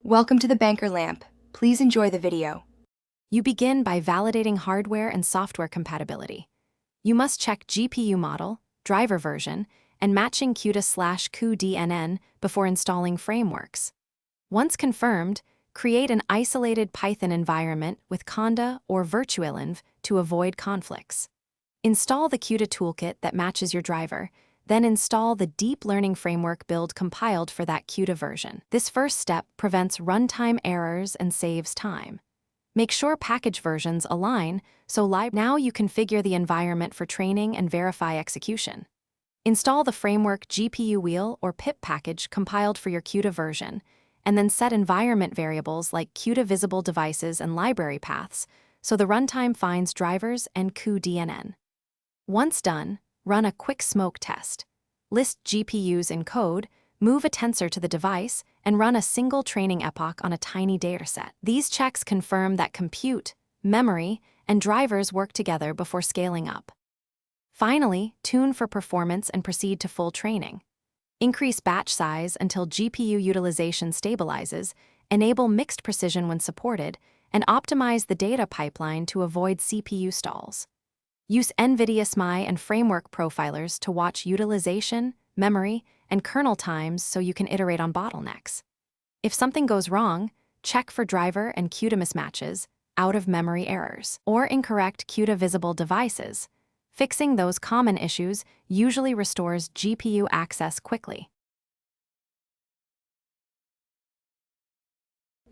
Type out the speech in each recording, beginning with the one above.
Welcome to the Banker Lamp. Please enjoy the video. You begin by validating hardware and software compatibility. You must check GPU model, driver version, and matching CUDA/cuDNN before installing frameworks. Once confirmed, create an isolated Python environment with Conda or virtualenv to avoid conflicts. Install the CUDA toolkit that matches your driver, then install the deep learning framework build compiled for that CUDA version. This first step prevents runtime errors and saves time. Make sure package versions align, so now you configure the environment for training and verify execution. Install the framework GPU wheel or pip package compiled for your CUDA version, and then set environment variables like CUDA visible devices and library paths, so the runtime finds drivers and cuDNN. Once done, run a quick smoke test. List GPUs in code, move a tensor to the device, and run a single training epoch on a tiny dataset. These checks confirm that compute, memory, and drivers work together before scaling up. Finally, tune for performance and proceed to full training. Increase batch size until GPU utilization stabilizes, enable mixed precision when supported, and optimize the data pipeline to avoid CPU stalls. Use NVIDIA SMI and framework profilers to watch utilization, memory, and kernel times so you can iterate on bottlenecks. If something goes wrong, check for driver and CUDA mismatches, out-of-memory errors, or incorrect CUDA visible devices. Fixing those common issues usually restores GPU access quickly.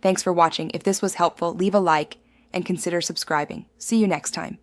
Thanks for watching. If this was helpful, leave a like and consider subscribing. See you next time.